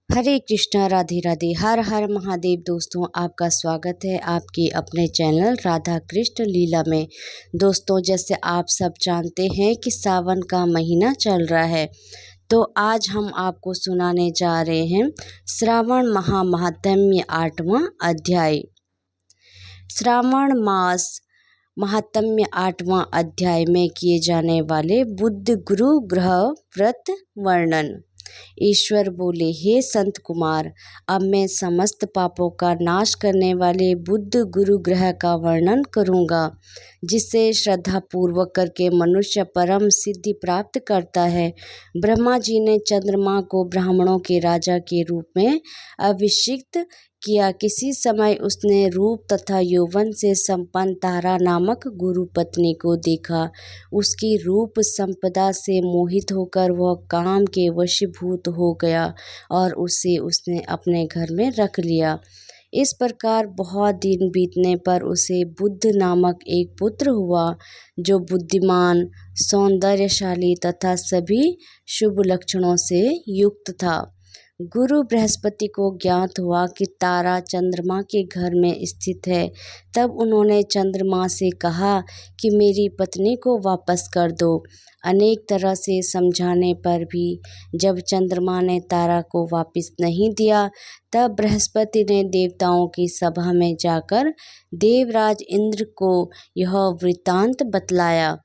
हरे कृष्णा, राधे राधे, हर हर महादेव। दोस्तों, आपका स्वागत है आपके अपने चैनल राधा कृष्ण लीला में। दोस्तों, जैसे आप सब जानते हैं कि सावन का महीना चल रहा है, तो आज हम आपको सुनाने जा रहे हैं श्रावण महात्म्य 8वां अध्याय। श्रावण मास महात्म्य 8वां अध्याय में किए जाने वाले बुद्ध गुरु ग्रह व्रत वर्णन। ईश्वर बोले, हे संत कुमार, अब मैं समस्त पापों का नाश करने वाले बुद्ध गुरु ग्रह का वर्णन करूँगा, जिसे श्रद्धा पूर्वक करके मनुष्य परम सिद्धि प्राप्त करता है। ब्रह्मा जी ने चंद्रमा को ब्राह्मणों के राजा के रूप में अभिषिक्त किया। किसी समय उसने रूप तथा यौवन से संपन्न तारा नामक गुरु पत्नी को देखा। उसकी रूप संपदा से मोहित होकर वह काम के वशीभूत हो गया और उसे उसने अपने घर में रख लिया। इस प्रकार बहुत दिन बीतने पर उसे बुद्ध नामक एक पुत्र हुआ, जो बुद्धिमान, सौंदर्यशाली तथा सभी शुभ लक्षणों से युक्त था। गुरु बृहस्पति को ज्ञात हुआ कि तारा चंद्रमा के घर में स्थित है। तब उन्होंने चंद्रमा से कहा कि मेरी पत्नी को वापस कर दो। अनेक तरह से समझाने पर भी जब चंद्रमा ने तारा को वापस नहीं दिया, तब बृहस्पति ने देवताओं की सभा में जाकर देवराज इंद्र को यह वृत्तांत बतलाया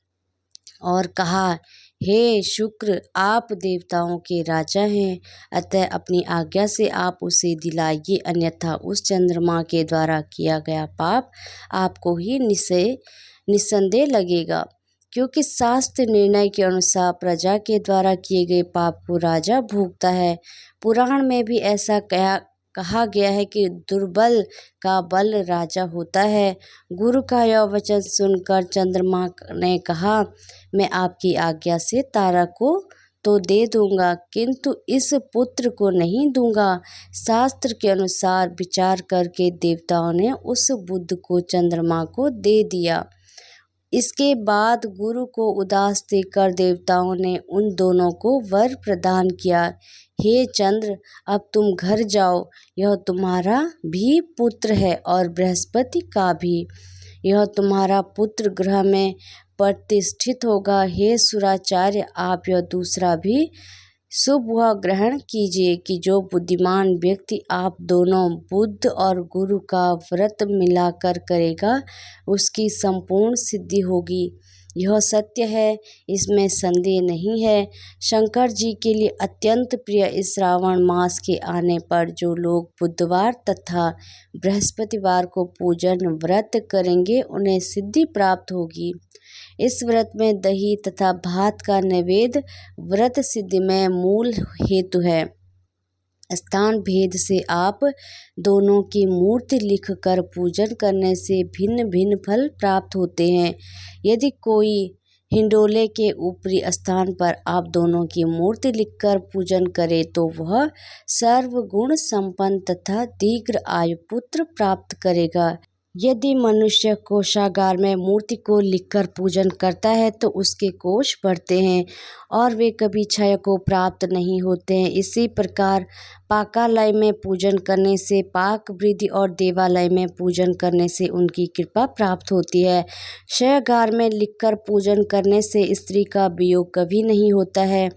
और कहा, हे शुक्र, आप देवताओं के राजा हैं, अतः अपनी आज्ञा से आप उसे दिलाइए, अन्यथा उस चंद्रमा के द्वारा किया गया पाप आपको ही निस्संदेह लगेगा। क्योंकि शास्त्र निर्णय के अनुसार प्रजा के द्वारा किए गए पाप को राजा भोगता है। पुराण में भी ऐसा कहा गया है कि दुर्बल का बल राजा होता है। गुरु का यह वचन सुनकर चंद्रमा ने कहा, मैं आपकी आज्ञा से तारा को तो दे दूंगा, किंतु इस पुत्र को नहीं दूंगा। शास्त्र के अनुसार विचार करके देवताओं ने उस बुद्ध को चंद्रमा को दे दिया। इसके बाद गुरु को उदास देखकर देवताओं ने उन दोनों को वर प्रदान किया, हे चंद्र, अब तुम घर जाओ, यह तुम्हारा भी पुत्र है और बृहस्पति का भी। यह तुम्हारा पुत्र ग्रह में प्रतिष्ठित होगा। हे सुराचार्य, आप यह दूसरा भी शुभ वह ग्रहण कीजिए कि जो बुद्धिमान व्यक्ति आप दोनों बुद्ध और गुरु का व्रत मिलाकर करेगा, उसकी संपूर्ण सिद्धि होगी। यह सत्य है, इसमें संदेह नहीं है। शंकर जी के लिए अत्यंत प्रिय इस श्रावण मास के आने पर जो लोग बुधवार तथा बृहस्पतिवार को पूजन व्रत करेंगे, उन्हें सिद्धि प्राप्त होगी। इस व्रत में दही तथा भात का नैवेद्य व्रत सिद्धि में मूल हेतु है। स्थान भेद से आप दोनों की मूर्ति लिखकर पूजन करने से भिन्न भिन्न फल प्राप्त होते हैं। यदि कोई हिंडोले के ऊपरी स्थान पर आप दोनों की मूर्ति लिखकर पूजन करे, तो वह सर्वगुण संपन्न तथा दीर्घ आयु पुत्र प्राप्त करेगा। यदि मनुष्य कोषागार में मूर्ति को लिखकर पूजन करता है, तो उसके कोष बढ़ते हैं और वे कभी क्षय को प्राप्त नहीं होते हैं। इसी प्रकार पाकालय में पूजन करने से पाक वृद्धि और देवालय में पूजन करने से उनकी कृपा प्राप्त होती है। क्षयगार में लिखकर पूजन करने से स्त्री का वियोग कभी नहीं होता है।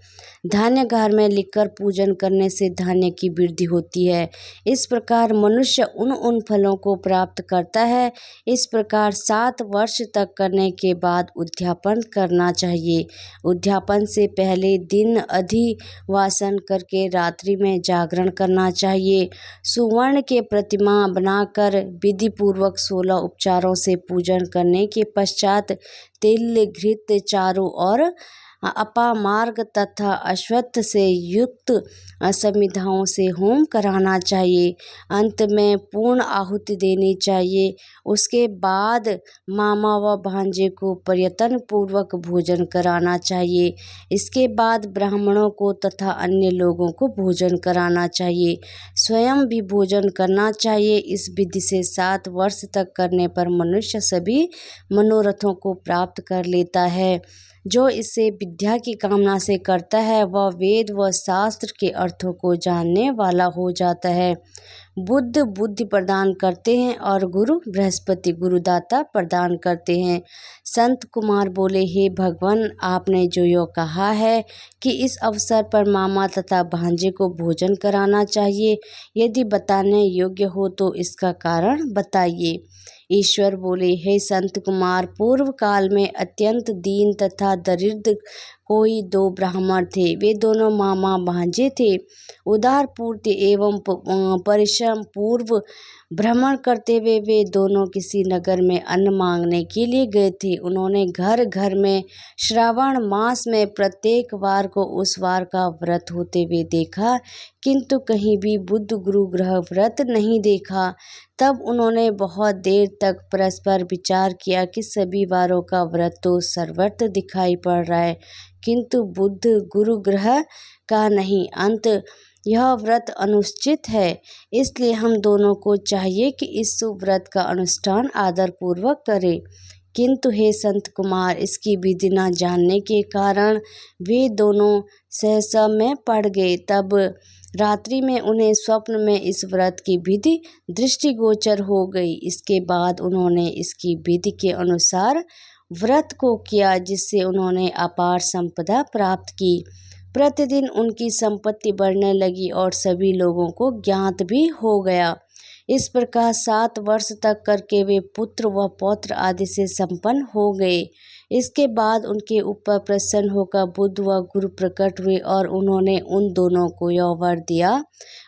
धान्यगार में लिखकर पूजन करने से धान्य की वृद्धि होती है। इस प्रकार मनुष्य उन फलों को प्राप्त करता है। इस प्रकार 7 वर्ष तक करने के बाद उद्यापन करना चाहिए। उद्यापन से पहले दिन अधिवासन करके रात्रि में जागरण करना चाहिए। सुवर्ण के प्रतिमा बनाकर विधि पूर्वक 16 उपचारों से पूजन करने के पश्चात तिल घृत चारों ओर अपामार्ग तथा अश्वत्थ से युक्त समिधाओं से होम कराना चाहिए। अंत में पूर्ण आहुति देनी चाहिए। उसके बाद मामा व भांजे को प्रयत्न पूर्वक भोजन कराना चाहिए। इसके बाद ब्राह्मणों को तथा अन्य लोगों को भोजन कराना चाहिए। स्वयं भी भोजन करना चाहिए। इस विधि से 7 वर्ष तक करने पर मनुष्य सभी मनोरथों को प्राप्त कर लेता है। जो इसे विद्या की कामना से करता है वह वेद व शास्त्र के अर्थों को जानने वाला हो जाता है। बुद्ध बुद्धि प्रदान करते हैं और गुरु बृहस्पति गुरुदाता प्रदान करते हैं। संत कुमार बोले, हे भगवान, आपने जो यो कहा है कि इस अवसर पर मामा तथा भांजे को भोजन कराना चाहिए, यदि बताने योग्य हो तो इसका कारण बताइए। ईश्वर बोले, हे संत कुमार, पूर्व काल में अत्यंत दीन तथा दरिद्र कोई दो ब्राह्मण थे। वे दोनों मामा भांजे थे। उदार पूर्ति एवं परिश्रम पूर्व भ्रमण करते हुए वे दोनों किसी नगर में अन्न मांगने के लिए गए थे। उन्होंने घर घर में श्रावण मास में प्रत्येक वार को उस वार का व्रत होते हुए देखा, किंतु कहीं भी बुद्ध गुरु ग्रह व्रत नहीं देखा। तब उन्होंने बहुत देर तक परस्पर विचार किया कि सभी वारों का व्रत तो सर्वत्र दिखाई पड़ रहा है, किंतु बुद्ध गुरु ग्रह का नहीं। अंत यह व्रत अनुचित है, इसलिए हम दोनों को चाहिए कि इस शुभ व्रत का अनुष्ठान आदर पूर्वक करें। किंतु हे संत कुमार, इसकी विधि न जानने के कारण वे दोनों सहसा में पड़ गए। तब रात्रि में उन्हें स्वप्न में इस व्रत की विधि दृष्टिगोचर हो गई। इसके बाद उन्होंने इसकी विधि के अनुसार व्रत को किया, जिससे उन्होंने अपार संपदा प्राप्त की। प्रतिदिन उनकी संपत्ति बढ़ने लगी और सभी लोगों को ज्ञात भी हो गया। इस प्रकार 7 वर्ष तक करके वे पुत्र व पौत्र आदि से संपन्न हो गए। इसके बाद उनके ऊपर प्रसन्न होकर बुद्ध व गुरु प्रकट हुए और उन्होंने उन दोनों को यह वर दिया,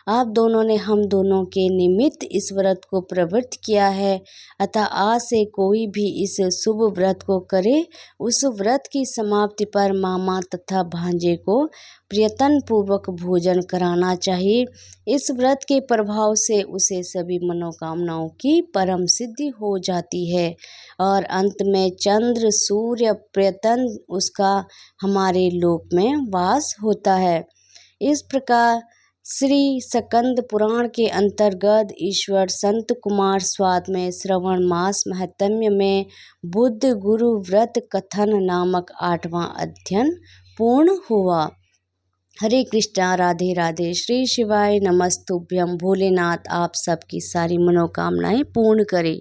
आप दोनों ने हम दोनों के निमित्त इस व्रत को प्रवृत्त किया है, अतः आज से कोई भी इस शुभ व्रत को करे। उस व्रत की समाप्ति पर मामा तथा भांजे को प्रयत्न पूर्वक भोजन कराना चाहिए। इस व्रत के प्रभाव से उसे सभी मनोकामनाओं की परम सिद्धि हो जाती है और अंत में चंद्र सूर्य प्रयत्न उसका हमारे लोक में वास होता है। इस प्रकार श्री स्कंद पुराण के अंतर्गत ईश्वर संत कुमार स्वाद में श्रवण मास महत्म्य में बुद्ध गुरु व्रत कथन नामक 8वां अध्ययन पूर्ण हुआ। हरे कृष्णा, राधे राधे, श्री शिवाय नमस्तुभ्यम। भोलेनाथ आप सबकी सारी मनोकामनाएं पूर्ण करें।